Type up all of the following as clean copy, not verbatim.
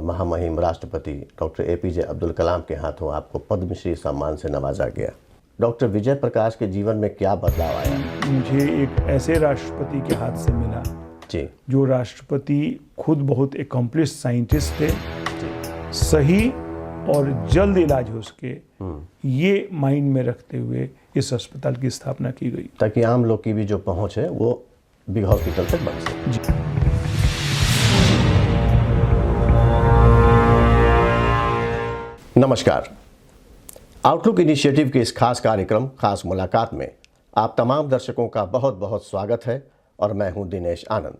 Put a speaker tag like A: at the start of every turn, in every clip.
A: महामहिम राष्ट्रपति doctor APJ Abdul Kalam के हाथों आपको पद्मश्री सम्मान से नवाजा गया। डॉक्टर विजय प्रकाश के जीवन में क्या बदलाव आया?
B: मुझे एक ऐसे राष्ट्रपति के हाथ से मिला
A: जी,
B: जो राष्ट्रपति खुद बहुत एकम्प्लिश साइंटिस्ट थे,
A: जी,
B: सही और जल्द इलाज हो सके ये माइंड में रखते हुए इस अस्पताल की स्थापना की गई,
A: ताकि आम लोग की भी जो पहुंच है वो बिग हॉस्पिटल तक बन सके।
B: जी।
A: नमस्कार, आउटलुक इनिशिएटिव के इस खास कार्यक्रम खास मुलाकात में आप तमाम दर्शकों का बहुत बहुत स्वागत है और मैं हूं दिनेश आनंद।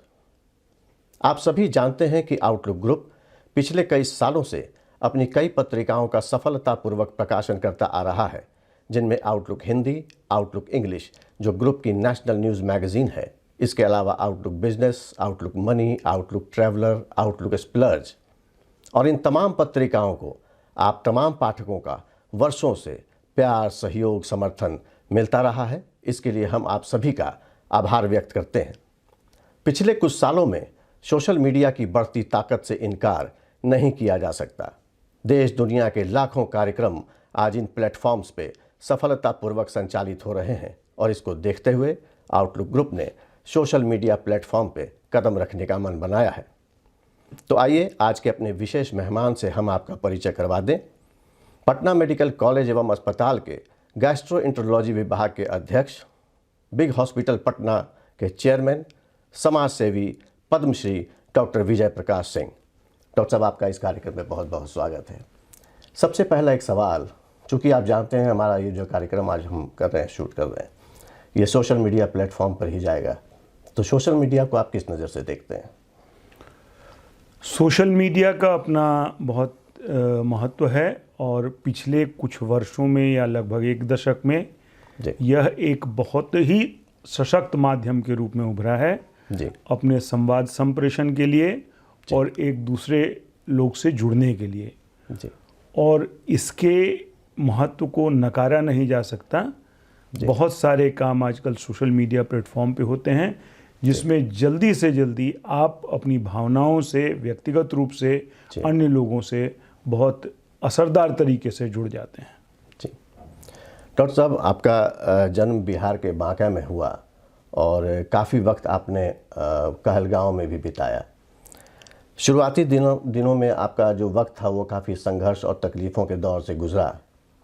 A: आप सभी जानते हैं कि आउटलुक ग्रुप पिछले कई सालों से अपनी कई पत्रिकाओं का सफलतापूर्वक प्रकाशन करता आ रहा है, जिनमें आउटलुक हिंदी, आउटलुक इंग्लिश जो ग्रुप की नेशनल न्यूज़ मैगजीन है, इसके अलावा outlook business, outlook money, outlook traveller, outlook splurge. और इन तमाम पत्रिकाओं को आप तमाम पाठकों का वर्षों से प्यार, सहयोग, समर्थन मिलता रहा है। इसके लिए हम आप सभी का आभार व्यक्त करते हैं। पिछले कुछ सालों में सोशल मीडिया की बढ़ती ताकत से इनकार नहीं किया जा सकता। देश दुनिया के लाखों कार्यक्रम आज इन प्लेटफॉर्म्स पे सफलतापूर्वक संचालित हो रहे हैं और इसको देखते हुए आउटलुक ग्रुप ने सोशल मीडिया प्लेटफॉर्म पे कदम रखने का मन बनाया है। तो आइए आज के अपने विशेष मेहमान से हम आपका परिचय करवा दें। पटना मेडिकल कॉलेज एवं अस्पताल के गैस्ट्रोएंटरोलॉजी विभाग के अध्यक्ष, बिग हॉस्पिटल पटना के चेयरमैन, समाज सेवी, पद्मश्री डॉक्टर विजय प्रकाश सिंह। डॉक्टर साहब, आपका इस कार्यक्रम में बहुत बहुत स्वागत है। सबसे पहला एक सवाल, चूँकि आप जानते हैं हमारा ये जो कार्यक्रम आज हम कर रहे हैं, शूट कर रहे हैं, ये सोशल मीडिया प्लेटफॉर्म पर ही जाएगा, तो सोशल मीडिया को आप किस नज़र से देखते हैं?
B: सोशल मीडिया का अपना बहुत महत्व है और पिछले कुछ वर्षों में या लगभग एक दशक में यह एक बहुत ही सशक्त माध्यम के रूप में उभरा है
A: जी,
B: अपने संवाद संप्रेषण के लिए और एक दूसरे लोग से जुड़ने के लिए
A: जी,
B: और इसके महत्व को नकारा नहीं जा सकता। बहुत सारे काम आजकल सोशल मीडिया प्लेटफॉर्म पे होते हैं जिसमें जल्दी से जल्दी आप अपनी भावनाओं से, व्यक्तिगत रूप से अन्य लोगों से बहुत असरदार तरीके से जुड़ जाते हैं।
A: जी। डॉक्टर साहब, आपका जन्म बिहार के बांका में हुआ और काफ़ी वक्त आपने कहलगांव में भी बिताया। शुरुआती दिनों में आपका जो वक्त था वो काफ़ी संघर्ष और तकलीफ़ों के दौर से गुजरा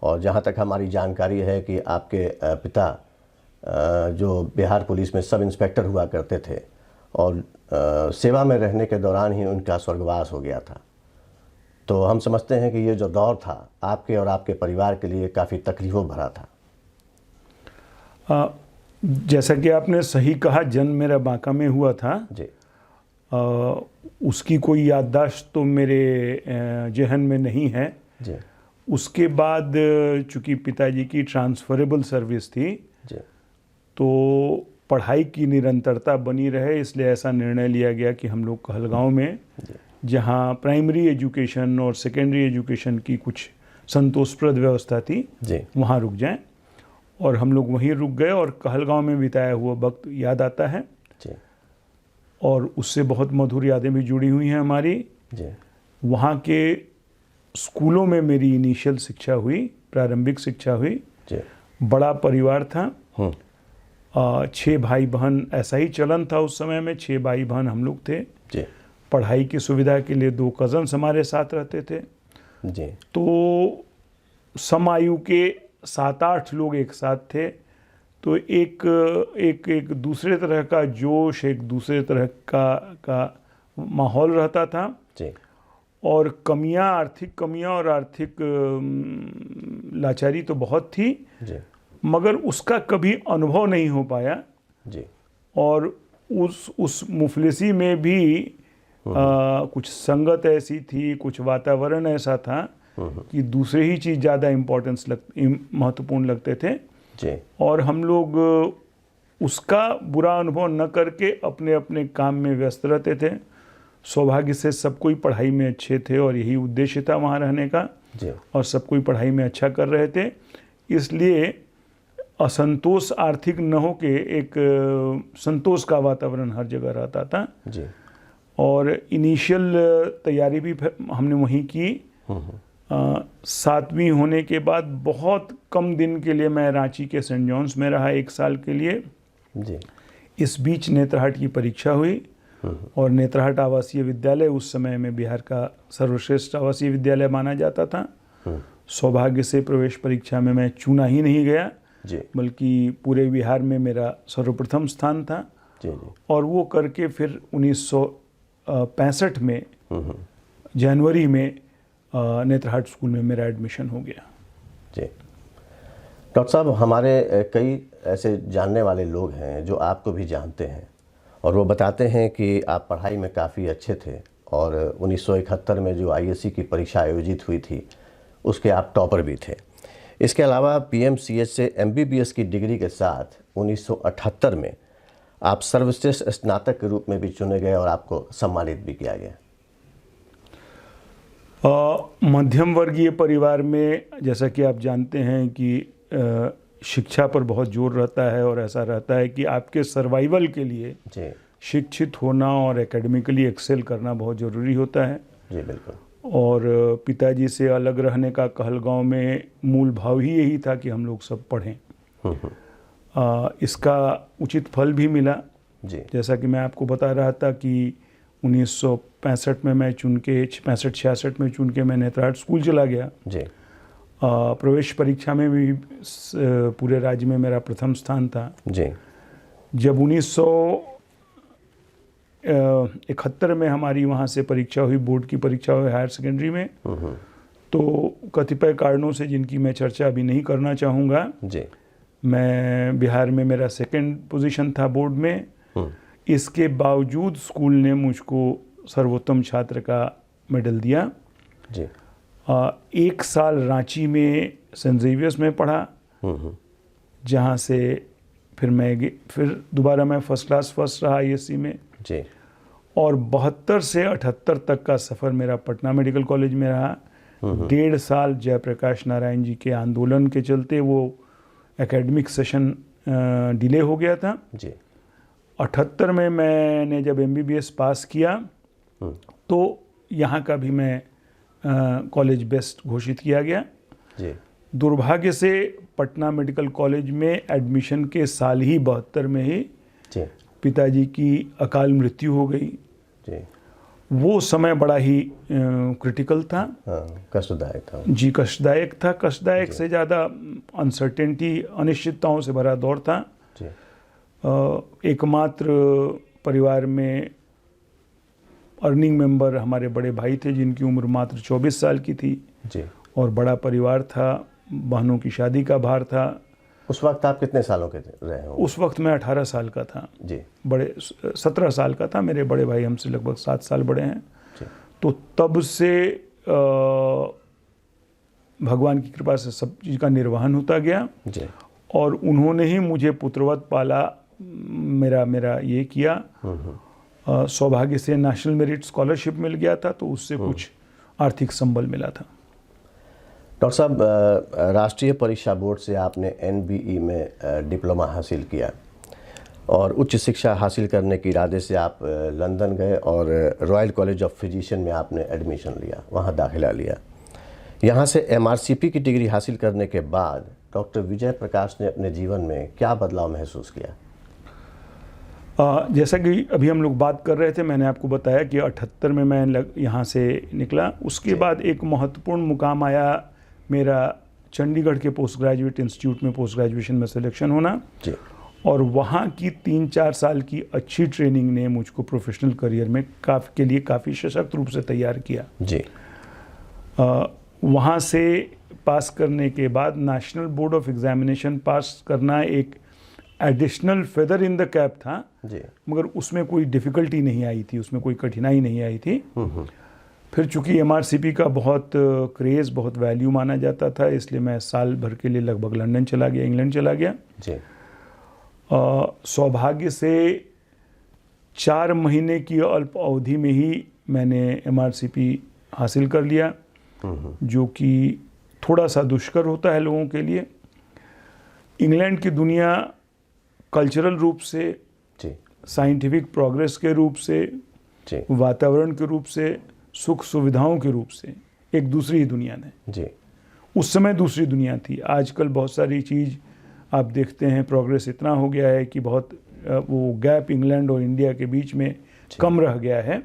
A: और जहाँ तक हमारी जानकारी है कि आपके पिता जो बिहार पुलिस में सब इंस्पेक्टर हुआ करते थे और सेवा में रहने के दौरान ही उनका स्वर्गवास हो गया था। तो हम समझते हैं कि ये जो दौर था आपके और आपके परिवार के लिए काफ़ी तकलीफ़ों भरा था।
B: जैसा कि आपने सही कहा, जन्म मेरा बांका में हुआ था
A: जी।
B: उसकी कोई याददाश्त तो मेरे जहन में नहीं है
A: जी।
B: उसके बाद चूँकि पिताजी की ट्रांसफरेबल सर्विस थी
A: जी।
B: तो पढ़ाई की निरंतरता बनी रहे, इसलिए ऐसा निर्णय लिया गया कि हम लोग कहलगांव में, जहाँ प्राइमरी एजुकेशन और सेकेंडरी एजुकेशन की कुछ संतोषप्रद व्यवस्था थी, वहाँ रुक जाएं। और हम लोग वहीं रुक गए और कहलगांव में बिताया हुआ वक्त याद आता है और उससे बहुत मधुर यादें भी जुड़ी हुई हैं हमारी। वहाँ के स्कूलों में मेरी इनिशियल शिक्षा हुई, प्रारंभिक शिक्षा हुई। बड़ा परिवार था, 6 भाई बहन, ऐसा ही चलन था उस समय में, 6 भाई बहन हम लोग थे। पढ़ाई की सुविधा के लिए 2 कज़न्स हमारे साथ रहते थे। तो समायु के 7-8 लोग एक साथ थे, तो एक दूसरे तरह का जोश, एक दूसरे तरह का माहौल रहता था। और कमियां, आर्थिक कमियां और आर्थिक लाचारी तो बहुत थी, मगर उसका कभी अनुभव नहीं हो पाया। और उस मुफलिसी में भी कुछ संगत ऐसी थी, कुछ वातावरण ऐसा था कि दूसरे ही चीज़ ज़्यादा महत्वपूर्ण लगते थे। और हम लोग उसका बुरा अनुभव न करके अपने अपने काम में व्यस्त रहते थे। सौभाग्य से सब कोई पढ़ाई में अच्छे थे और यही उद्देश्य था वहाँ रहने का, और सब कोई पढ़ाई में अच्छा कर रहे थे, इसलिए असंतोष आर्थिक न हो के एक संतोष का वातावरण हर जगह रहता था। और इनिशियल तैयारी भी हमने वहीं की। 7वीं होने के बाद बहुत कम दिन के लिए मैं रांची के सेंट जॉन्स में रहा 1 साल के लिए
A: जी।
B: इस बीच नेत्रहाट की परीक्षा हुई और नेत्रहाट आवासीय विद्यालय उस समय में बिहार का सर्वश्रेष्ठ आवासीय विद्यालय माना जाता था। सौभाग्य से प्रवेश परीक्षा में मैं चुना ही नहीं गया
A: जी।
B: बल्कि पूरे बिहार में मेरा सर्वप्रथम स्थान था।
A: जी जी।
B: और वो करके फिर 1965 में जनवरी में नेत्रहाट स्कूल में मेरा एडमिशन हो गया।
A: जी। डॉक्टर साहब, हमारे कई ऐसे जानने वाले लोग हैं जो आपको भी जानते हैं और वो बताते हैं कि आप पढ़ाई में काफ़ी अच्छे थे और 1971 में जो आईएससी की परीक्षा आयोजित हुई थी उसके आप टॉपर भी थे। इसके अलावा पीएमसीएच से एमबीबीएस की डिग्री के साथ 1978 में आप सर्वश्रेष्ठ स्नातक के रूप में भी चुने गए और आपको सम्मानित भी किया गया।
B: मध्यम वर्गीय परिवार में जैसा कि आप जानते हैं कि शिक्षा पर बहुत जोर रहता है और ऐसा रहता है कि आपके सर्वाइवल के लिए
A: जी
B: शिक्षित होना और एकेडमिकली एक्सेल करना बहुत ज़रूरी होता है।
A: जी बिल्कुल।
B: और पिताजी से अलग रहने का कहलगांव में मूल भाव ही यही था कि हम लोग सब पढ़ें। इसका उचित फल भी मिला।
A: जी। जैसा
B: कि मैं आपको बता रहा था कि 1965 में मैं चुन के 65-66 में चुन के मैं नेत्रहाट स्कूल चला गया।
A: जी।
B: प्रवेश परीक्षा में भी पूरे राज्य में मेरा प्रथम स्थान था।
A: जी।
B: जब 1971 में हमारी वहाँ से परीक्षा हुई, बोर्ड की परीक्षा हुई हायर सेकेंडरी में, तो कतिपय कारणों से जिनकी मैं चर्चा अभी नहीं करना चाहूँगा,
A: जी,
B: मैं बिहार में मेरा 2nd पोजीशन था बोर्ड में। इसके बावजूद स्कूल ने मुझको सर्वोत्तम छात्र का मेडल दिया।
A: जी।
B: 1 साल रांची में सेंट जेवियर्स में पढ़ा, जहाँ से फिर दोबारा मैं फर्स्ट क्लास फर्स्ट रहा आईएससी में।
A: जी।
B: और 72 से 78 तक का सफ़र मेरा पटना मेडिकल कॉलेज में रहा। 1.5 साल जयप्रकाश नारायण जी के आंदोलन के चलते वो एकेडमिक सेशन डिले हो गया था।
A: जी।
B: 78 में मैंने जब एमबीबीएस पास किया तो यहाँ का भी मैं कॉलेज बेस्ट घोषित किया गया।
A: जी।
B: दुर्भाग्य से पटना मेडिकल कॉलेज में एडमिशन के साल ही 72 में ही
A: जी।
B: पिताजी की अकाल मृत्यु हो गई।
A: जी।
B: वो समय बड़ा ही क्रिटिकल था।
A: कष्टदायक था।
B: जी, कष्टदायक था। कष्टदायक से ज़्यादा अनसर्टेनिटी, अनिश्चितताओं से भरा दौर था।
A: जी।
B: एकमात्र परिवार में अर्निंग मेंबर हमारे बड़े भाई थे जिनकी उम्र मात्र 24 साल की थी।
A: जी।
B: और बड़ा परिवार था, बहनों की शादी का भार था।
A: उस वक्त आप कितने सालों के रहे हो?
B: उस वक्त मैं 18 साल का था।
A: जी।
B: बड़े 17 साल का था। मेरे बड़े भाई हमसे लगभग 7 साल बड़े हैं।
A: जी।
B: तो तब से भगवान की कृपा से सब चीज़ का निर्वहन होता गया।
A: जी।
B: और उन्होंने ही मुझे पुत्रवत पाला, मेरा ये किया। सौभाग्य से नेशनल मेरिट स्कॉलरशिप मिल गया था, तो उससे कुछ आर्थिक संबल मिला था।
A: डॉक्टर साहब, राष्ट्रीय परीक्षा बोर्ड से आपने एनबीई में डिप्लोमा हासिल किया और उच्च शिक्षा हासिल करने के इरादे से आप लंदन गए और रॉयल कॉलेज ऑफ फिजिशियन में आपने एडमिशन लिया, वहाँ दाखिला लिया। यहाँ से एमआरसीपी की डिग्री हासिल करने के बाद डॉक्टर विजय प्रकाश ने अपने जीवन में क्या बदलाव महसूस किया?
B: जैसा कि अभी हम लोग बात कर रहे थे, मैंने आपको बताया कि 78 में मैं यहाँ से निकला। उसके बाद एक महत्वपूर्ण मुकाम आया मेरा चंडीगढ़ के पोस्ट ग्रेजुएट इंस्टीट्यूट में पोस्ट ग्रेजुएशन में सिलेक्शन होना।
A: जी।
B: और वहाँ की 3-4 साल की अच्छी ट्रेनिंग ने मुझको प्रोफेशनल करियर में के लिए काफ़ी सशक्त रूप से तैयार किया।
A: जी।
B: वहाँ से पास करने के बाद नेशनल बोर्ड ऑफ एग्जामिनेशन पास करना एक additional feather in the cap था।
A: जी।
B: मगर उसमें कोई डिफ़िकल्टी नहीं आई थी, उसमें कोई कठिनाई नहीं आई थी। फिर चूंकि एमआरसीपी का बहुत क्रेज़, बहुत वैल्यू माना जाता था, इसलिए मैं साल भर के लिए लगभग लंदन चला गया, इंग्लैंड चला गया।
A: जी।
B: सौभाग्य से 4 महीने की अल्प अवधि में ही मैंने एमआरसीपी हासिल कर लिया, जो कि थोड़ा सा दुष्कर होता है लोगों के लिए। इंग्लैंड की दुनिया कल्चरल रूप से,
A: जी,
B: साइंटिफिक प्रोग्रेस के रूप से
A: जी
B: वातावरण के रूप से, सुख सुविधाओं के रूप से एक दूसरी ही दुनिया ने।
A: जी
B: उस समय दूसरी दुनिया थी। आजकल बहुत सारी चीज़ आप देखते हैं, प्रोग्रेस इतना हो गया है कि बहुत वो गैप इंग्लैंड और इंडिया के बीच में कम रह गया है।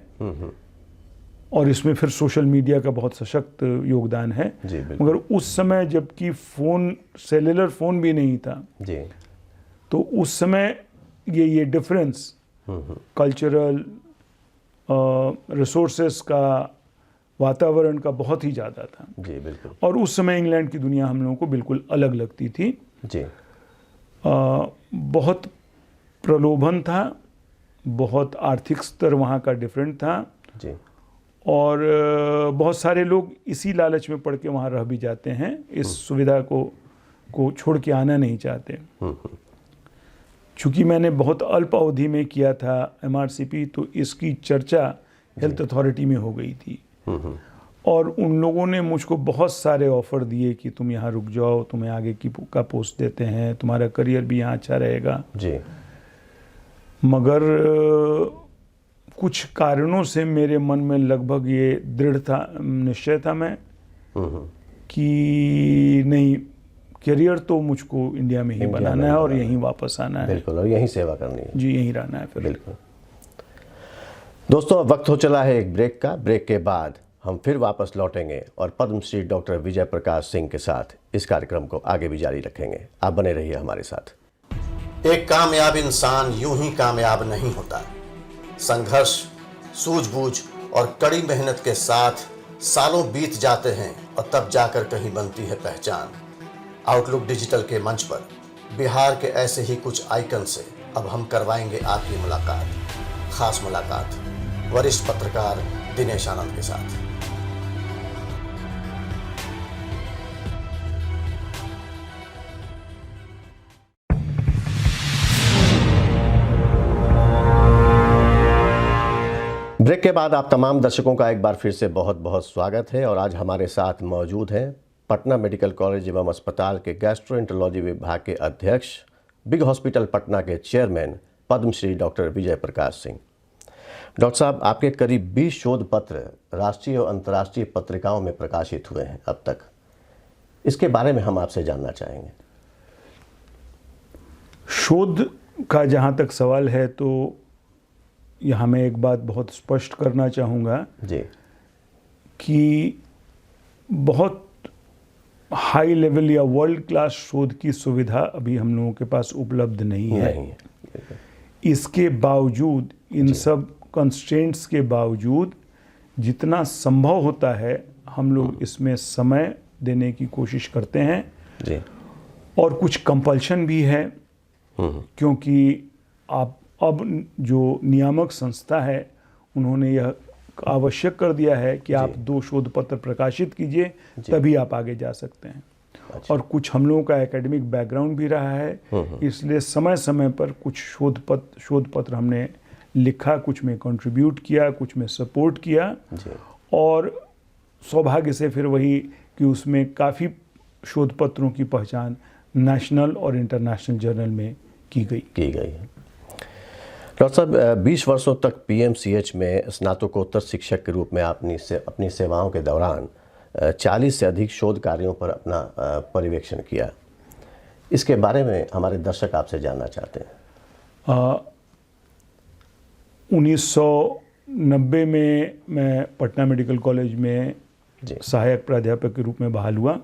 B: और इसमें फिर सोशल मीडिया का बहुत सशक्त योगदान है।
A: जी बिल्कुल।
B: मगर उस समय जबकि फ़ोन, सेलुलर फ़ोन भी नहीं था,
A: जी
B: तो उस समय ये डिफरेंस कल्चरल, रिसोर्सेस का, वातावरण का बहुत ही ज़्यादा था।
A: जी बिल्कुल।
B: और उस समय इंग्लैंड की दुनिया हम लोगों को बिल्कुल अलग लगती थी।
A: जी
B: बहुत प्रलोभन था, बहुत आर्थिक स्तर वहाँ का डिफरेंट था,
A: जी
B: और बहुत सारे लोग इसी लालच में पड़ के वहाँ रह भी जाते हैं, इस सुविधा को छोड़ के आना नहीं चाहते। चूँकि मैंने बहुत अल्प अवधि में किया था MRCP, तो इसकी चर्चा हेल्थ अथॉरिटी में हो गई थी। और उन लोगों ने मुझको बहुत सारे ऑफ़र दिए कि तुम यहाँ रुक जाओ, तुम्हें आगे का पोस्ट देते हैं, तुम्हारा करियर भी यहाँ अच्छा रहेगा।
A: जी
B: मगर कुछ कारणों से मेरे मन में लगभग ये दृढ़ था, निश्चय था मैं कि नहीं, करियर तो मुझको इंडिया में ही बनाना है और यहीं वापस आना है।
A: बिल्कुल, और यहीं सेवा करनी है।
B: जी, यहीं रहना है फिर।
A: बिल्कुल। दोस्तों, अब वक्त हो चला है एक ब्रेक का। ब्रेक के बाद हम फिर वापस लौटेंगे और पद्मश्री डॉक्टर विजय प्रकाश सिंह के साथ इस कार्यक्रम को आगे भी जारी रखेंगे। आप बने रहिए हमारे साथ। एक कामयाब इंसान यूं ही कामयाब नहीं होता। संघर्ष, सूझबूझ और कड़ी मेहनत के साथ सालों बीत जाते हैं और तब जाकर कहीं बनती है पहचान। आउटलुक डिजिटल के मंच पर बिहार के ऐसे ही कुछ आइकन से अब हम करवाएंगे आपकी मुलाकात, खास मुलाकात वरिष्ठ पत्रकार दिनेश आनंद के साथ। ब्रेक के बाद आप तमाम दर्शकों का एक बार फिर से बहुत बहुत स्वागत है। और आज हमारे साथ मौजूद हैं पटना मेडिकल कॉलेज एवं अस्पताल के गैस्ट्रोएंटरोलॉजी विभाग के अध्यक्ष, बिग हॉस्पिटल पटना के chairman Padmashri doctor Vijay Prakash Singh. Doctor साहब, आपके करीब 20 शोध पत्र राष्ट्रीय और अंतर्राष्ट्रीय पत्रिकाओं में प्रकाशित हुए हैं अब तक। इसके बारे में हम आपसे जानना चाहेंगे।
B: शोध का जहाँ तक सवाल है, तो यहाँ मैं एक बात बहुत स्पष्ट करना चाहूँगा
A: जी
B: कि बहुत हाई लेवल या वर्ल्ड क्लास शोध की सुविधा अभी हम लोगों के पास उपलब्ध नहीं है। इसके बावजूद, इन सब कंस्ट्रेंट्स के बावजूद, जितना संभव होता है हम लोग इसमें समय देने की कोशिश करते हैं
A: जी।
B: और कुछ कंपल्शन भी है, क्योंकि आप अब जो नियामक संस्था है उन्होंने यह आवश्यक कर दिया है कि आप 2 शोध पत्र प्रकाशित कीजिए, तभी आप आगे जा सकते हैं।
A: अच्छा।
B: और कुछ हम लोगों का एकेडमिक बैकग्राउंड भी रहा है, इसलिए समय समय पर कुछ शोध पत्र हमने लिखा, कुछ में कंट्रीब्यूट किया, कुछ में सपोर्ट किया
A: जी।
B: और सौभाग्य से फिर वही कि उसमें काफ़ी शोध पत्रों की पहचान नेशनल और इंटरनेशनल जर्नल में की गई
A: है। डॉक्टर साहब, 20 वर्षों तक PMCH में स्नातकोत्तर शिक्षक के रूप में आपने अपनी सेवाओं के दौरान 40 से अधिक शोध कार्यों पर अपना पर्यवेक्षण किया। इसके बारे में हमारे दर्शक आपसे जानना चाहते हैं।
B: 1990 में मैं पटना मेडिकल कॉलेज में सहायक प्राध्यापक के रूप में बहाल हुआ।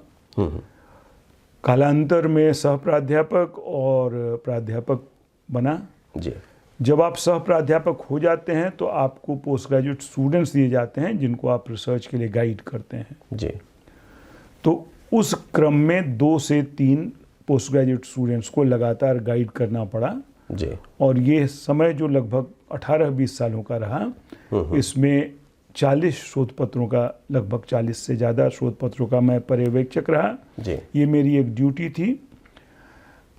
B: कालांतर में सह प्राध्यापक और प्राध्यापक बना।
A: जी।
B: जब आप सह प्राध्यापक हो जाते हैं तो आपको पोस्ट ग्रेजुएट स्टूडेंट्स दिए जाते हैं जिनको आप रिसर्च के लिए गाइड करते हैं।
A: जी।
B: तो उस क्रम में 2 से 3 पोस्ट ग्रेजुएट स्टूडेंट्स को लगातार गाइड करना पड़ा
A: जी।
B: और ये समय जो लगभग 18-20 सालों का रहा, इसमें 40 शोध पत्रों का, लगभग 40 से ज़्यादा शोध पत्रों का मैं पर्यवेक्षक रहा
A: जी।
B: ये मेरी एक ड्यूटी थी।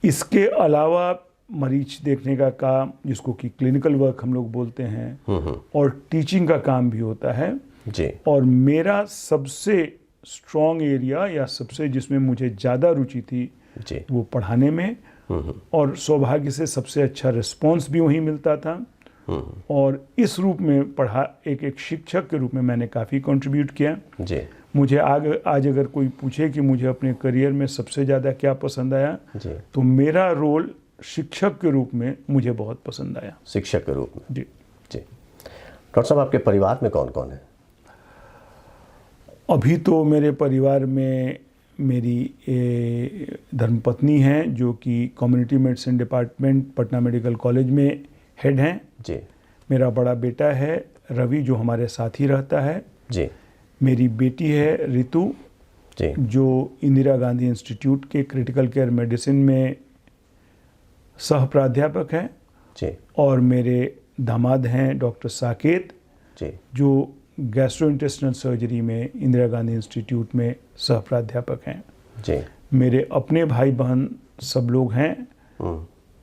B: इसके अलावा मरीज देखने का काम, जिसको कि क्लिनिकल वर्क हम लोग बोलते हैं, और टीचिंग का काम भी होता है
A: जी।
B: और मेरा सबसे स्ट्रॉन्ग एरिया या सबसे जिसमें मुझे ज़्यादा रुचि थी
A: जी।
B: वो पढ़ाने में, और सौभाग्य से सबसे अच्छा रिस्पॉन्स भी वहीं मिलता था। और इस रूप में पढ़ा, एक शिक्षक के रूप में मैंने काफ़ी कंट्रीब्यूट किया
A: जी।
B: मुझे आज अगर कोई पूछे कि मुझे अपने करियर में सबसे ज़्यादा क्या पसंद आया
A: जी।
B: तो मेरा रोल शिक्षक के रूप में मुझे बहुत पसंद आया।
A: शिक्षक के रूप में
B: जी।
A: जी। डॉक्टर साहब, आपके परिवार में कौन कौन है?
B: अभी तो मेरे परिवार में मेरी धर्मपत्नी हैं जो कि community medicine department Patna medical college में हेड हैं
A: जी।
B: मेरा बड़ा बेटा है रवि जो हमारे साथ ही रहता है
A: जी।
B: मेरी बेटी है रितु
A: जी।
B: जो इंदिरा गांधी इंस्टीट्यूट के क्रिटिकल केयर मेडिसिन में सह प्राध्यापक है
A: जी।
B: और मेरे दामाद हैं डॉक्टर साकेत
A: जी।
B: जो गैस्ट्रोइंटेस्टिनल सर्जरी में इंदिरा गांधी इंस्टीट्यूट में सह प्राध्यापक हैं।
A: जी।
B: मेरे अपने भाई बहन सब लोग हैं।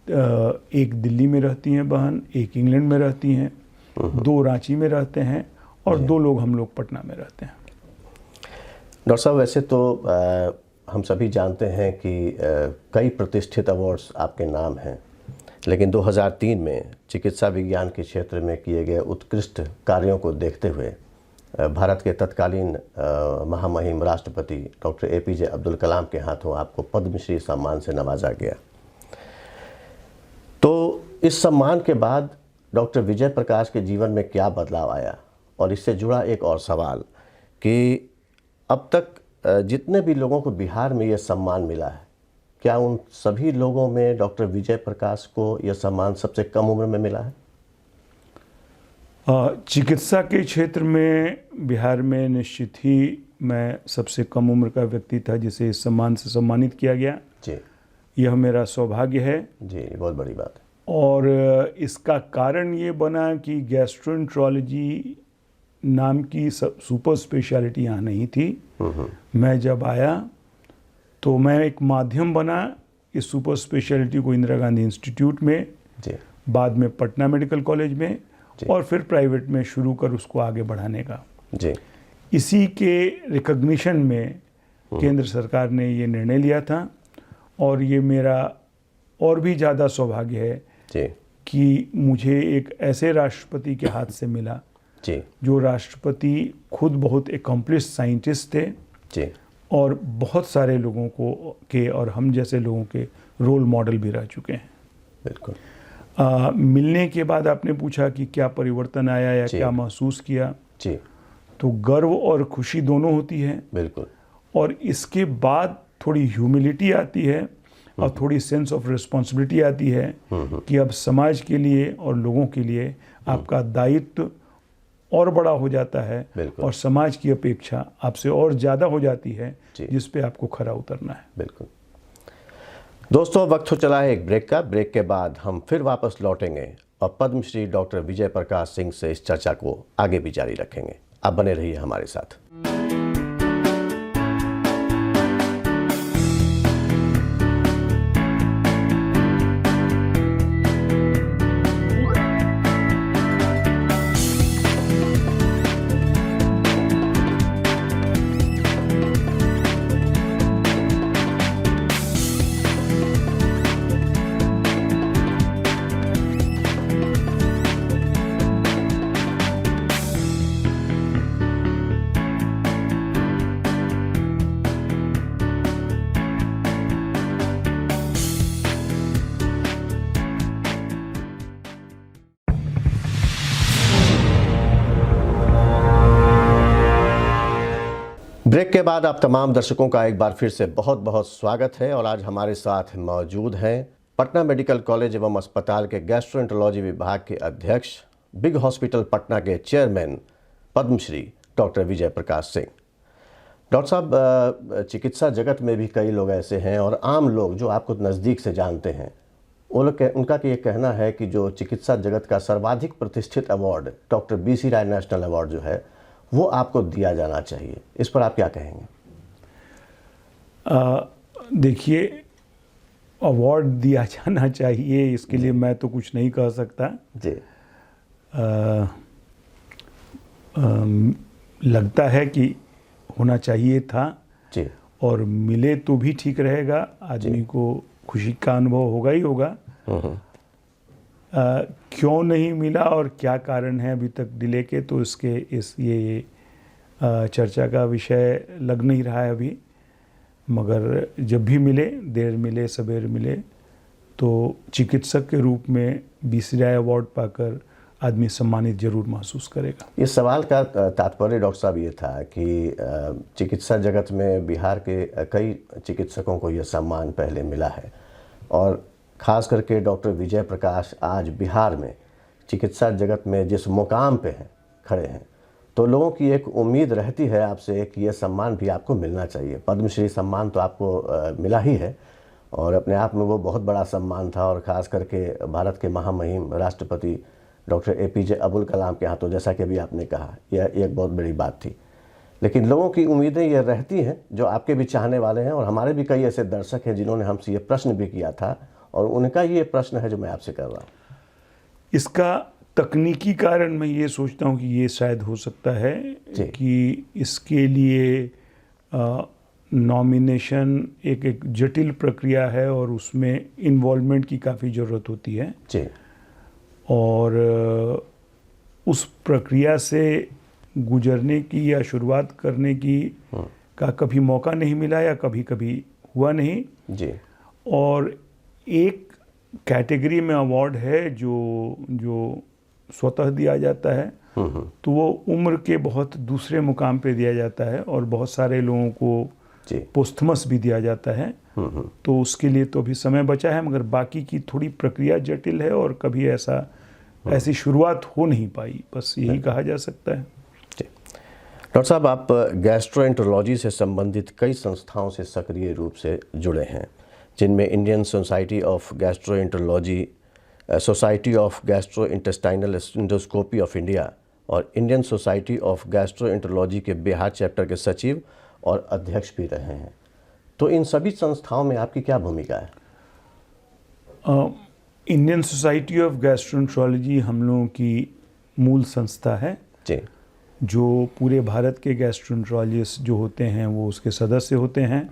B: एक दिल्ली में रहती हैं बहन, एक इंग्लैंड में रहती हैं, 2 रांची में रहते हैं और 2 लोग हम लोग पटना में रहते हैं।
A: डॉक्टर साहब, वैसे तो हम सभी जानते हैं कि कई प्रतिष्ठित अवार्ड्स आपके नाम हैं, लेकिन 2003 में चिकित्सा विज्ञान के क्षेत्र में किए गए उत्कृष्ट कार्यों को देखते हुए भारत के तत्कालीन महामहिम राष्ट्रपति डॉक्टर APJ अब्दुल कलाम के हाथों आपको पद्मश्री सम्मान से नवाजा गया। तो इस सम्मान के बाद डॉक्टर विजय प्रकाश के जीवन में क्या बदलाव आया? और इससे जुड़ा एक और सवाल कि अब तक जितने भी लोगों को बिहार में यह सम्मान मिला है, क्या उन सभी लोगों में डॉक्टर विजय प्रकाश को यह सम्मान सबसे कम उम्र में मिला है?
B: चिकित्सा के क्षेत्र में बिहार में निश्चित ही मैं सबसे कम उम्र का व्यक्ति था जिसे इस सम्मान से सम्मानित किया गया।
A: जी।
B: यह मेरा सौभाग्य है।
A: जी, बहुत बड़ी बात है।
B: और इसका कारण ये बना कि गैस्ट्रोएंटरोलॉजी नाम की सुपर स्पेशलिटी यहाँ नहीं थी। मैं जब आया तो मैं एक माध्यम बना इस सुपर स्पेशलिटी को इंदिरा गांधी इंस्टीट्यूट में,
A: जी।
B: बाद में पटना मेडिकल कॉलेज में और फिर प्राइवेट में शुरू कर उसको आगे बढ़ाने का।
A: जी।
B: इसी के रिकॉग्निशन में केंद्र सरकार ने ये निर्णय लिया था और ये मेरा और भी ज़्यादा सौभाग्य है
A: जी।
B: कि मुझे एक ऐसे राष्ट्रपति के हाथ से मिला
A: जी।
B: जो राष्ट्रपति खुद बहुत एकम्प्लिश्ड साइंटिस्ट थे
A: जी।
B: और बहुत सारे लोगों को के और हम जैसे लोगों के रोल मॉडल भी रह चुके हैं।
A: बिल्कुल।
B: मिलने के बाद आपने पूछा कि क्या परिवर्तन आया या क्या महसूस किया।
A: जी।
B: तो गर्व और खुशी दोनों होती है।
A: बिल्कुल।
B: और इसके बाद थोड़ी ह्यूमिलिटी आती है और थोड़ी सेंस ऑफ रिस्पॉन्सिबिलिटी आती है कि अब समाज के लिए और लोगों के लिए आपका दायित्व और बड़ा हो जाता है और समाज की अपेक्षा आपसे और ज़्यादा हो जाती है जिस पे आपको खरा उतरना है।
A: बिल्कुल। दोस्तों, वक्त हो चला है एक ब्रेक का। ब्रेक के बाद हम फिर वापस लौटेंगे और पद्मश्री डॉक्टर विजय प्रकाश सिंह से इस चर्चा को आगे भी जारी रखेंगे। आप बने रहिए हमारे साथ। ब्रेक के बाद आप तमाम दर्शकों का एक बार फिर से बहुत बहुत स्वागत है। और आज हमारे साथ मौजूद हैं पटना मेडिकल कॉलेज एवं अस्पताल के गैस्ट्रोएंटरोलॉजी विभाग के अध्यक्ष, बिग हॉस्पिटल पटना के chairman Padmashri doctor Vijay Prakash Singh. Doctor साहब, चिकित्सा जगत में भी कई लोग ऐसे हैं और आम लोग जो आपको नज़दीक से जानते हैं, वो लोग उनका ये कहना है कि जो चिकित्सा जगत का सर्वाधिक प्रतिष्ठित अवार्ड डॉक्टर BC राय नेशनल अवार्ड जो है वो आपको दिया जाना चाहिए। इस पर आप क्या कहेंगे?
B: देखिए, अवार्ड दिया जाना चाहिए इसके लिए मैं तो कुछ नहीं कह सकता
A: जी।
B: लगता है कि होना चाहिए था
A: जी।
B: और मिले तो भी ठीक रहेगा, आदमी को खुशी का अनुभव होगा ही होगा। क्यों नहीं मिला और क्या कारण है अभी तक डिले के, तो ये चर्चा का विषय लग नहीं रहा है अभी। मगर जब भी मिले, देर मिले सवेर मिले, तो चिकित्सक के रूप में बीसीआई अवार्ड पाकर आदमी सम्मानित जरूर महसूस करेगा।
A: इस सवाल का तात्पर्य डॉक्टर साहब ये था कि चिकित्सा जगत में बिहार के कई चिकित्सकों को यह सम्मान पहले मिला है, और ख़ास करके डॉक्टर विजय प्रकाश आज बिहार में चिकित्सा जगत में जिस मुकाम पे हैं, खड़े हैं, तो लोगों की एक उम्मीद रहती है आपसे कि यह सम्मान भी आपको मिलना चाहिए। पद्मश्री सम्मान तो आपको मिला ही है, और अपने आप में वो बहुत बड़ा सम्मान था, और ख़ास करके भारत के महामहिम राष्ट्रपति डॉक्टर APJ अब्दुल कलाम के हाथों, जैसा कि अभी आपने कहा, यह एक बहुत बड़ी बात थी। लेकिन लोगों की उम्मीदें ये रहती हैं, जो आपके भी चाहने वाले हैं, और हमारे भी कई ऐसे दर्शक हैं जिन्होंने हमसे ये प्रश्न भी किया था, और उनका ये प्रश्न है जो मैं आपसे कर रहा हूँ। इसका
B: तकनीकी कारण मैं ये सोचता हूँ कि ये शायद हो सकता है कि इसके लिए नॉमिनेशन एक जटिल प्रक्रिया है, और उसमें इन्वॉल्वमेंट की काफ़ी ज़रूरत होती है
A: जी।
B: और उस प्रक्रिया से गुजरने की या शुरुआत करने की का कभी मौका नहीं मिला, या कभी कभी हुआ नहीं
A: जी।
B: और एक कैटेगरी में अवार्ड है जो स्वतः दिया जाता है, तो वो उम्र के बहुत दूसरे मुकाम पे दिया जाता है, और बहुत सारे लोगों को पोस्थमस भी दिया जाता है। तो उसके लिए तो अभी समय बचा है, मगर बाकी की थोड़ी प्रक्रिया जटिल है, और कभी ऐसी शुरुआत हो नहीं पाई, बस यही कहा जा सकता है।
A: डॉक्टर साहब, आप गैस्ट्रोएंटरोलॉजी से संबंधित कई संस्थाओं से सक्रिय रूप से जुड़े हैं, जिनमें Indian society of gastroenterology, society of gastrointestinal endoscopy of India और इंडियन सोसाइटी ऑफ गैस्ट्रोएंटरोलॉजी के बिहार चैप्टर के सचिव और अध्यक्ष भी रहे हैं। तो इन सभी संस्थाओं में आपकी क्या भूमिका है?
B: इंडियन सोसाइटी ऑफ गैस्ट्रोएंटरोलॉजी हम लोगों की मूल संस्था है
A: जी,
B: जो पूरे भारत के गैस्ट्रोएंटरोलॉजिस्ट जो होते हैं वो उसके सदस्य होते हैं।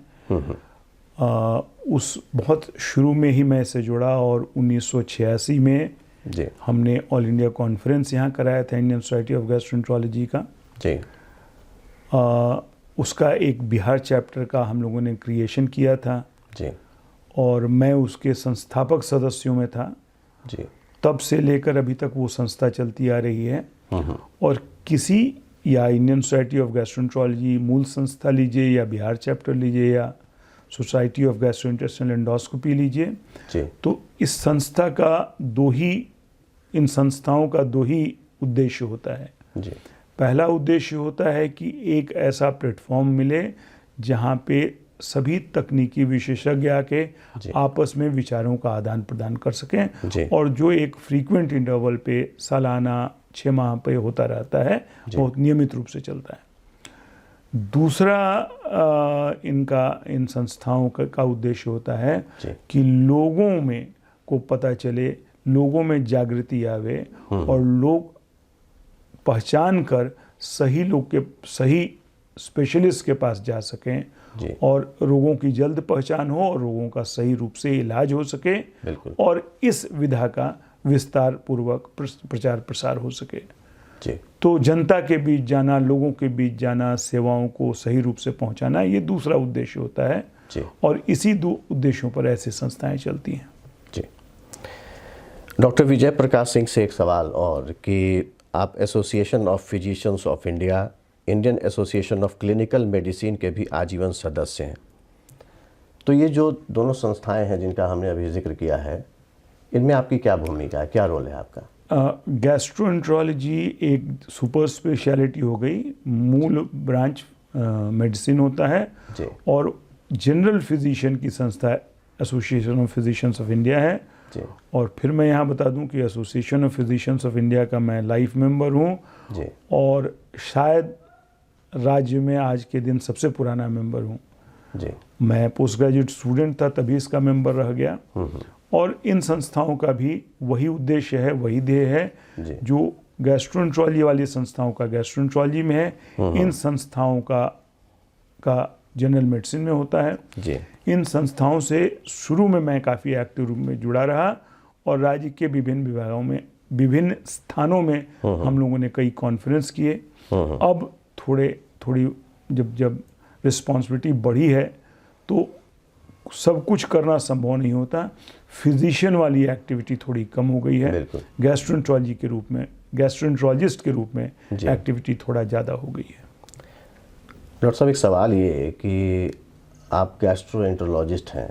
B: उस बहुत शुरू में ही मैं इससे जुड़ा, और 1986 में
A: जी
B: हमने ऑल इंडिया कॉन्फ्रेंस यहाँ कराया था इंडियन सोसाइटी ऑफ गैस्ट्रोएंटरोलॉजी का
A: जी।
B: उसका एक बिहार चैप्टर का हम लोगों ने क्रिएशन किया था
A: जी,
B: और मैं उसके संस्थापक सदस्यों में था
A: जी।
B: तब से लेकर अभी तक वो संस्था चलती आ रही है। और किसी या इंडियन सोसाइटी ऑफ गैस्ट्रोएंटरोलॉजी मूल संस्था लीजिए, या बिहार चैप्टर लीजिए, या सोसाइटी ऑफ गैस्ट्रोइंटेस्टाइनल एंडोस्कोपी लीजिए, तो इस संस्था का इन संस्थाओं का दो ही उद्देश्य होता है
A: जी।
B: पहला उद्देश्य होता है कि एक ऐसा प्लेटफॉर्म मिले जहाँ पे सभी तकनीकी विशेषज्ञ आके आपस में विचारों का आदान प्रदान कर सकें, और जो एक फ्रीक्वेंट इंटरवल पे सालाना 6 माह पे होता रहता है, बहुत नियमित रूप से चलता है। दूसरा इन संस्थाओं का उद्देश्य होता है कि लोगों में को पता चले, लोगों में जागृति आवे, और लोग पहचान कर सही स्पेशलिस्ट के पास जा सकें, और रोगों की जल्द पहचान हो और रोगों का सही रूप से इलाज हो सके, और इस विधा का विस्तार पूर्वक प्रचार प्रसार हो सके। तो जनता के बीच जाना, लोगों के बीच जाना, सेवाओं को सही रूप से पहुंचाना, ये दूसरा उद्देश्य होता है। और इसी दो उद्देश्यों पर ऐसी संस्थाएं चलती हैं।
A: जी। डॉक्टर विजय प्रकाश सिंह से एक सवाल और कि आप association of physicians of India, Indian association of clinical medicine के भी आजीवन सदस्य हैं। तो ये जो दोनों संस्थाएं हैं जिनका हमने अभी जिक्र किया है, इनमें आपकी क्या भूमिका है, क्या रोल है आपका?
B: गैस्ट्रोएंटरोलॉजी एक सुपर स्पेशलिटी हो गई, मूल ब्रांच मेडिसिन होता है, और जनरल फिजिशियन की संस्था association of physicians of India है। और फिर मैं यहाँ बता दूं कि association of physicians of India का मैं लाइफ मेंबर हूँ, और शायद राज्य में आज के दिन सबसे पुराना मेंबर हूँ। मैं पोस्ट ग्रेजुएट स्टूडेंट था तभी इसका मेंबर रह गया। और इन संस्थाओं का भी वही उद्देश्य है, वही ध्येय है जो गैस्ट्रोएंटरोलॉजी वाली संस्थाओं का गैस्ट्रोएंटरोलॉजी में है, इन संस्थाओं का जनरल मेडिसिन में होता है। इन संस्थाओं से शुरू में मैं काफ़ी एक्टिव रूप में जुड़ा रहा, और राज्य के विभिन्न विभागों में, विभिन्न स्थानों में हम लोगों ने कई कॉन्फ्रेंस किए। अब थोड़ी जब रिस्पॉन्सिबिलिटी बढ़ी है तो सब कुछ करना संभव नहीं होता। फिजिशियन वाली एक्टिविटी थोड़ी कम हो गई है, गैस्ट्रोएंटरोलॉजी के रूप में, गैस्ट्रोएंटरोलॉजिस्ट के रूप में एक्टिविटी थोड़ा ज़्यादा हो गई है।
A: डॉक्टर साहब, एक सवाल ये है कि आप गैस्ट्रोएंटरोलॉजिस्ट हैं,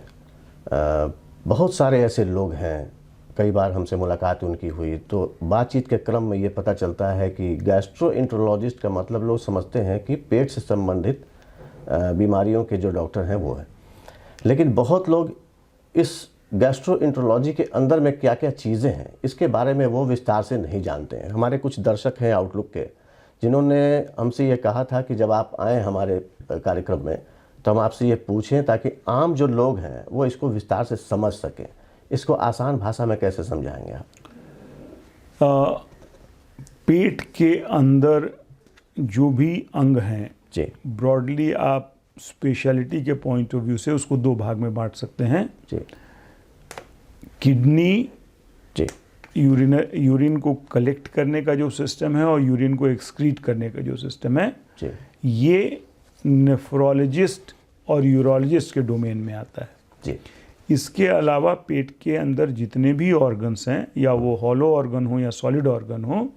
A: बहुत सारे ऐसे लोग हैं, कई बार हमसे मुलाकात उनकी हुई तो बातचीत के क्रम में ये पता चलता है कि गैस्ट्रोएंटरोलॉजिस्ट का मतलब लोग समझते हैं कि पेट से संबंधित बीमारियों के जो डॉक्टर हैं वो हैं, लेकिन बहुत लोग इस गैस्ट्रोएंटरोलॉजी के अंदर में क्या क्या चीज़ें हैं इसके बारे में वो विस्तार से नहीं जानते हैं। हमारे कुछ दर्शक हैं आउटलुक के, जिन्होंने हमसे ये कहा था कि जब आप आएँ हमारे कार्यक्रम में तो हम आपसे ये पूछें ताकि आम जो लोग हैं वो इसको विस्तार से समझ सकें। इसको आसान भाषा में कैसे समझाएंगे आप?
B: पेट के अंदर जो भी अंग हैं
A: जी,
B: ब्रॉडली आप स्पेशलिटी के पॉइंट ऑफ व्यू से उसको दो भाग में बांट सकते हैं।
A: जी,
B: किडनी,
A: जी,
B: यूरिन को कलेक्ट करने का जो सिस्टम है और यूरिन को एक्सक्रीट करने का जो सिस्टम है,
A: जी,
B: ये नेफ्रोलॉजिस्ट और यूरोलॉजिस्ट के डोमेन में आता है।
A: जी,
B: इसके अलावा पेट के अंदर जितने भी ऑर्गन्स हैं, या वो हॉलो ऑर्गन हो या सॉलिड ऑर्गन हो,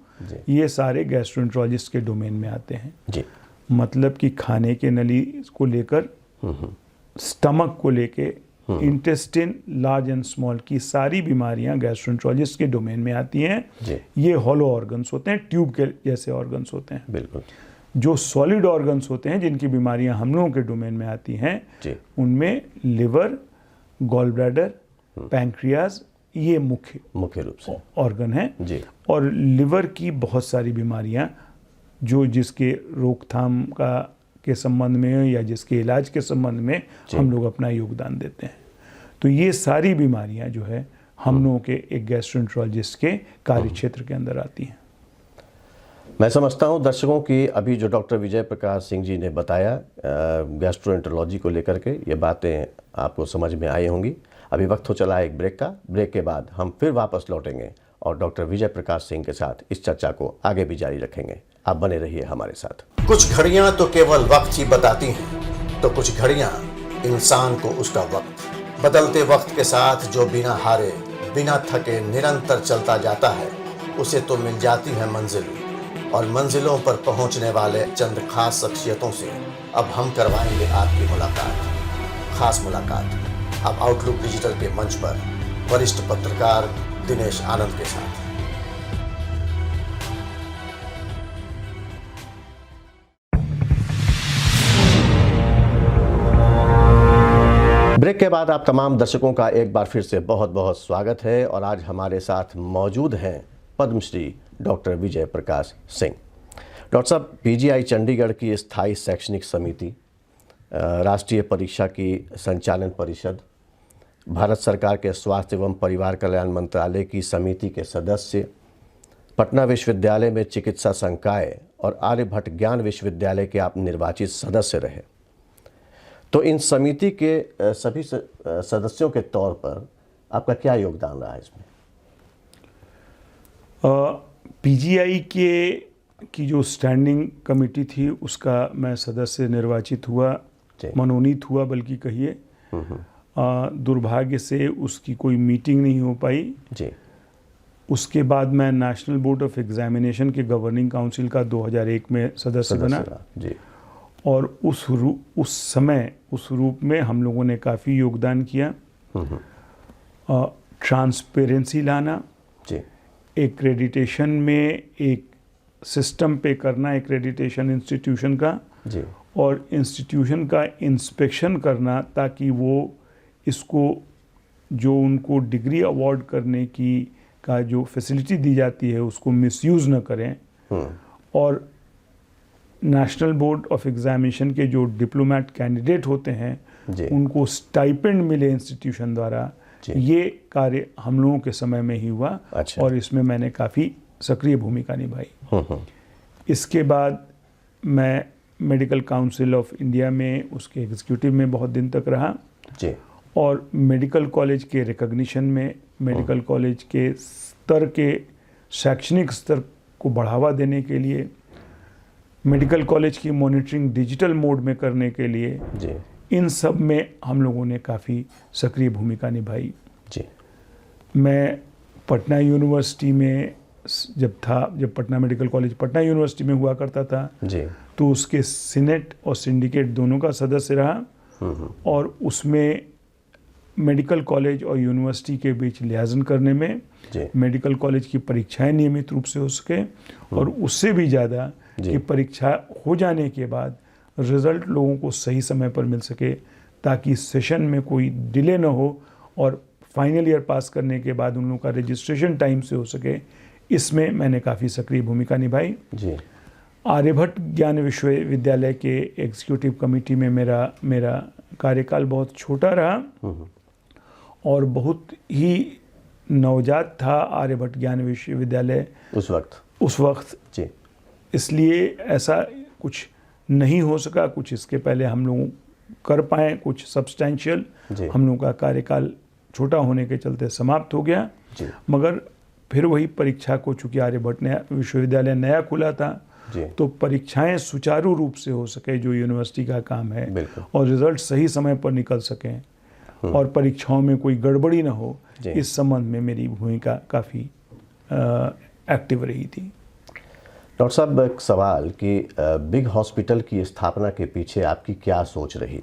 B: ये सारे गैस्ट्रोएंटरोलॉजिस्ट के डोमेन में आते हैं।
A: जी,
B: मतलब कि खाने के नली को लेकर, स्टमक को लेके, इंटेस्टिन, लार्ज एंड स्मॉल की सारी बीमारियां गैस्ट्रोएंटरोलॉजिस्ट के डोमेन में आती हैं। ये हॉलो ऑर्गन्स होते हैं, ट्यूब के जैसे ऑर्गन्स होते हैं।
A: बिल्कुल।
B: जो सॉलिड ऑर्गन्स होते हैं जिनकी बीमारियां हम लोगों के डोमेन में आती हैं, उनमें लिवर, गॉल ब्लैडर, पैंक्रियाज, ये मुख्य
A: रूप से
B: ऑर्गन है।
A: जी।
B: और लिवर की बहुत सारी बीमारियां जो जिसके रोकथाम के संबंध में या जिसके इलाज के संबंध में हम लोग अपना योगदान देते हैं। तो ये सारी बीमारियां जो है हम लोगों के एक गैस्ट्रोएंटरोलॉजिस्ट के कार्य क्षेत्र के अंदर आती हैं।
A: मैं समझता हूं दर्शकों की अभी जो डॉक्टर विजय प्रकाश सिंह जी ने बताया गैस्ट्रोएंटरोलॉजी को लेकर के, ये बातें आपको समझ में आई होंगी। अभी वक्त हो चला है एक ब्रेक का। ब्रेक के बाद हम फिर वापस लौटेंगे और डॉक्टर विजय प्रकाश सिंह के साथ इस चर्चा को आगे भी जारी रखेंगे। आप बने रहिए हमारे साथ। कुछ घड़ियां तो केवल वक्त ही बताती हैं, तो कुछ घड़ियां इंसान को उसका वक्त। बदलते वक्त के साथ जो बिना हारे बिना थके निरंतर चलता जाता है, उसे तो मिल जाती है मंजिल, और मंजिलों पर पहुंचने वाले चंद खास शख्सियतों से अब हम करवाएंगे आपकी मुलाकात। खास मुलाकात अब आउटलुक डिजिटल के मंच पर वरिष्ठ पत्रकार दिनेश आनंद के साथ। ब्रेक के बाद आप तमाम दर्शकों का एक बार फिर से बहुत बहुत स्वागत है। और आज हमारे साथ मौजूद हैं पद्मश्री डॉक्टर विजय प्रकाश सिंह। डॉक्टर साहब, पीजीआई चंडीगढ़ की स्थायी शैक्षणिक समिति, राष्ट्रीय परीक्षा की संचालन परिषद, भारत सरकार के स्वास्थ्य एवं परिवार कल्याण मंत्रालय की समिति के सदस्य, पटना विश्वविद्यालय में चिकित्सा संकाय और आर्यभट्ट ज्ञान विश्वविद्यालय के आप निर्वाचित सदस्य रहे। तो इन समिति के सभी सदस्यों के तौर पर आपका क्या योगदान रहा इसमें?
B: पीजीआई की जो स्टैंडिंग कमेटी थी उसका मैं सदस्य निर्वाचित हुआ, मनोनीत हुआ बल्कि कहिए। दुर्भाग्य से उसकी कोई मीटिंग नहीं हो पाई
A: जी।
B: उसके बाद मैं नेशनल बोर्ड ऑफ एग्जामिनेशन के गवर्निंग काउंसिल का 2001 में सदस्य बना
A: जी।
B: और उस समय उस रूप में हम लोगों ने काफ़ी योगदान किया। ट्रांसपेरेंसी लाना
A: जी,
B: एक्रेडिटेशन में एक सिस्टम पे करना एक्रेडिटेशन इंस्टीट्यूशन का
A: जी,
B: और इंस्टीट्यूशन का इंस्पेक्शन करना ताकि वो इसको जो उनको डिग्री अवार्ड करने की का जो फैसिलिटी दी जाती है उसको मिसयूज़ न करें। और नेशनल बोर्ड ऑफ एग्जामिनेशन के जो डिप्लोमेट कैंडिडेट होते हैं उनको स्टाइपेंड मिले इंस्टीट्यूशन द्वारा, ये कार्य हम लोगों के समय में ही हुआ।
A: अच्छा।
B: और इसमें मैंने काफ़ी सक्रिय भूमिका निभाई। इसके बाद मैं मेडिकल काउंसिल ऑफ इंडिया में उसके एग्जीक्यूटिव में बहुत दिन तक रहा
A: जी।
B: और मेडिकल कॉलेज के रिकॉग्निशन में, मेडिकल कॉलेज के स्तर के शैक्षणिक स्तर को बढ़ावा देने के लिए, मेडिकल कॉलेज की मॉनिटरिंग डिजिटल मोड में करने के लिए
A: जी
B: इन सब में हम लोगों ने काफ़ी सक्रिय भूमिका निभाई।
A: जी
B: मैं पटना यूनिवर्सिटी में जब Patna medical college Patna university में हुआ करता था
A: जी
B: तो उसके सीनेट और सिंडिकेट दोनों का सदस्य रहा और उसमें मेडिकल कॉलेज और यूनिवर्सिटी के बीच लियाजन करने में,
A: जी
B: मेडिकल कॉलेज की परीक्षाएं नियमित रूप से हो सके और उससे भी ज़्यादा कि परीक्षा हो जाने के बाद रिज़ल्ट लोगों को सही समय पर मिल सके ताकि सेशन में कोई डिले ना हो और फाइनल ईयर पास करने के बाद उन लोगों का रजिस्ट्रेशन टाइम से हो सके। इसमें मैंने काफ़ी सक्रिय भूमिका निभाई।
A: जी
B: आर्यभट्ट ज्ञान विश्वविद्यालय के एग्जीक्यूटिव कमेटी में मेरा कार्यकाल बहुत छोटा रहा और बहुत ही नवजात था आर्यभट्ट ज्ञान विश्वविद्यालय उस वक्त
A: जी।
B: इसलिए ऐसा कुछ नहीं हो सका, कुछ इसके पहले हम लोग कर पाए, कुछ सब्सटेंशियल। हम लोगों का कार्यकाल छोटा होने के चलते समाप्त हो गया
A: जी।
B: मगर फिर वही परीक्षा को, चूंकि आर्यभट्ट विश्वविद्यालय नया खुला था तो परीक्षाएं सुचारू रूप से हो सके जो यूनिवर्सिटी का काम है और रिजल्ट सही समय पर निकल सकें और परीक्षाओं में कोई गड़बड़ी ना हो, इस संबंध में मेरी भूमिका काफ़ी एक्टिव रही थी।
A: डॉक्टर साहब, एक सवाल कि बिग हॉस्पिटल की स्थापना के पीछे आपकी क्या सोच रही,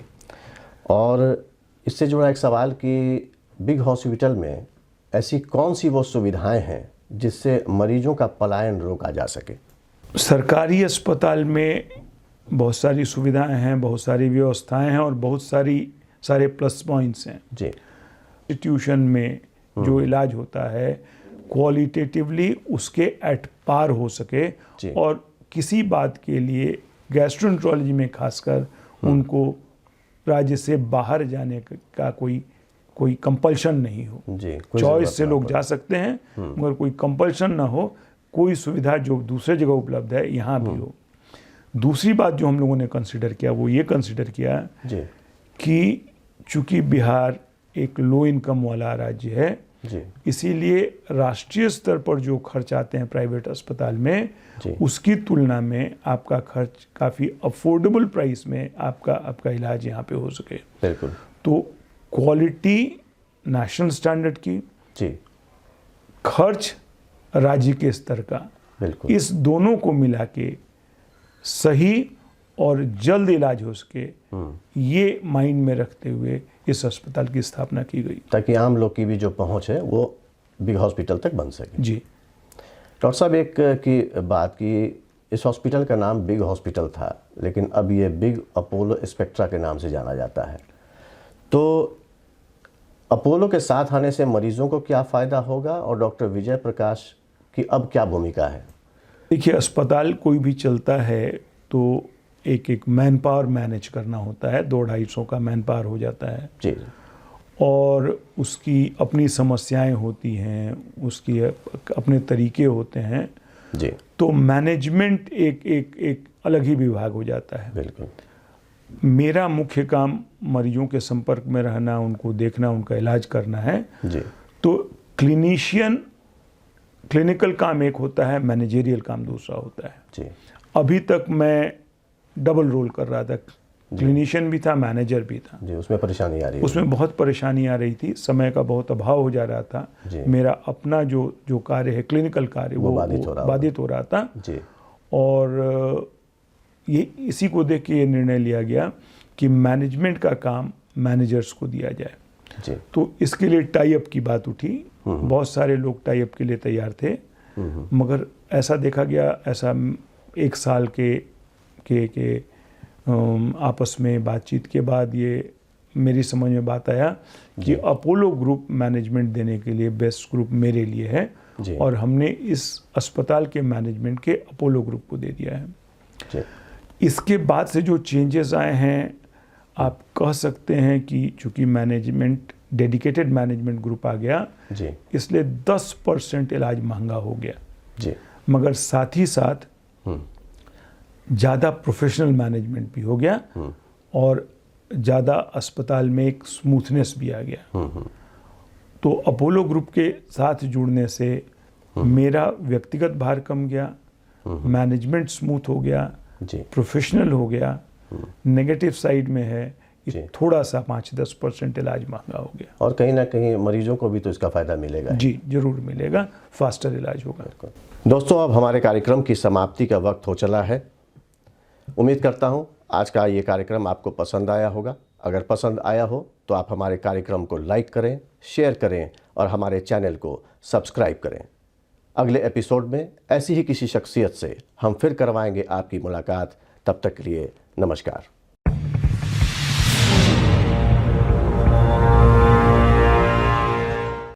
A: और इससे जुड़ा एक सवाल कि बिग हॉस्पिटल में ऐसी कौन सी वो सुविधाएं हैं जिससे मरीजों का पलायन रोका जा सके?
B: सरकारी अस्पताल में बहुत सारी सुविधाएं हैं, बहुत सारी व्यवस्थाएं हैं और बहुत सारे प्लस पॉइंट्स हैं
A: जी।
B: इंस्टीट्यूशन में जो इलाज होता है क्वालिटेटिवली उसके एट पार हो सके और किसी बात के लिए गैस्ट्रोएंटरोलॉजी में खासकर उनको राज्य से बाहर जाने का कोई कंपल्शन नहीं हो। चॉइस से लोग जा सकते हैं मगर कोई कंपल्शन ना हो, कोई सुविधा जो दूसरे जगह उपलब्ध है यहाँ भी हो। दूसरी बात जो हम लोगों ने कंसिडर किया वो ये कंसिडर किया कि चूंकि बिहार एक लो इनकम वाला राज्य है इसीलिए राष्ट्रीय स्तर पर जो खर्च आते हैं प्राइवेट अस्पताल में उसकी तुलना में आपका खर्च काफ़ी अफोर्डेबल प्राइस में आपका इलाज यहाँ पे हो सके।
A: बिल्कुल।
B: तो क्वालिटी नेशनल स्टैंडर्ड की, खर्च राज्य के स्तर का, इस दोनों को मिला के सही और जल्द इलाज हो सके ये माइंड में रखते हुए इस अस्पताल की स्थापना की गई
A: ताकि आम लोग की भी जो पहुंच है वो बिग हॉस्पिटल तक बन सके।
B: जी।
A: डॉक्टर साहब, एक की बात कि इस हॉस्पिटल का नाम बिग हॉस्पिटल था लेकिन अब ये बिग अपोलो स्पेक्ट्रा के नाम से जाना जाता है, तो अपोलो के साथ आने से मरीजों को क्या फ़ायदा होगा और डॉक्टर विजय प्रकाश की अब क्या भूमिका है?
B: देखिए, अस्पताल कोई भी चलता है तो एक मैन पावर मैनेज करना होता है, 200-250 का मैन पावर हो जाता है
A: जी।
B: और उसकी अपनी समस्याएं होती हैं, उसकी अपने तरीके होते हैं
A: जी।
B: तो मैनेजमेंट एक अलग ही विभाग हो जाता है।
A: बिल्कुल।
B: मेरा मुख्य काम मरीजों के संपर्क में रहना, उनको देखना, उनका इलाज करना है
A: जी।
B: तो क्लिनिकल काम एक होता है, मैनेजेरियल काम दूसरा होता है
A: जी।
B: अभी तक मैं डबल रोल कर रहा था, क्लिनिशियन भी था, मैनेजर भी था
A: जी। उसमें परेशानी आ रही है?
B: उसमें बहुत परेशानी आ रही थी, समय का बहुत अभाव हो जा रहा था। मेरा अपना जो कार्य है, क्लिनिकल कार्य, वो बाधित हो रहा था
A: जी।
B: और ये इसी को देख के ये निर्णय लिया गया कि मैनेजमेंट का काम मैनेजर्स को दिया जाए
A: जी।
B: तो इसके लिए टाई अप की बात उठी। बहुत सारे लोग टाई अप के लिए तैयार थे मगर ऐसा देखा गया, ऐसा एक साल के आपस में बातचीत के बाद ये मेरी समझ में बात आया कि अपोलो ग्रुप मैनेजमेंट देने के लिए बेस्ट ग्रुप मेरे लिए है और हमने इस अस्पताल के मैनेजमेंट के अपोलो ग्रुप को दे दिया है। इसके बाद से जो चेंजेस आए हैं, आप कह सकते हैं कि चूंकि मैनेजमेंट डेडिकेटेड मैनेजमेंट ग्रुप आ गया इसलिए 10% इलाज महंगा हो गया मगर साथ ही साथ ज़्यादा प्रोफेशनल मैनेजमेंट भी हो गया और ज़्यादा अस्पताल में एक स्मूथनेस भी आ गया। तो अपोलो ग्रुप के साथ जुड़ने से मेरा व्यक्तिगत भार कम गया, मैनेजमेंट स्मूथ हो गया,
A: जी
B: प्रोफेशनल हो गया। नेगेटिव साइड में है कि
A: जी।
B: थोड़ा सा 5-10% इलाज महंगा हो गया।
A: और कहीं ना कहीं मरीजों को भी तो इसका फ़ायदा मिलेगा।
B: जी जरूर मिलेगा, फास्टर इलाज होगा।
A: दोस्तों, अब हमारे कार्यक्रम की समाप्ति का वक्त हो चला है। उम्मीद करता हूं आज का ये कार्यक्रम आपको पसंद आया होगा। अगर पसंद आया हो तो आप हमारे कार्यक्रम को लाइक करें, शेयर करें और हमारे चैनल को सब्सक्राइब करें। अगले एपिसोड में ऐसी ही किसी शख्सियत से हम फिर करवाएंगे आपकी मुलाकात। तब तक के लिए नमस्कार।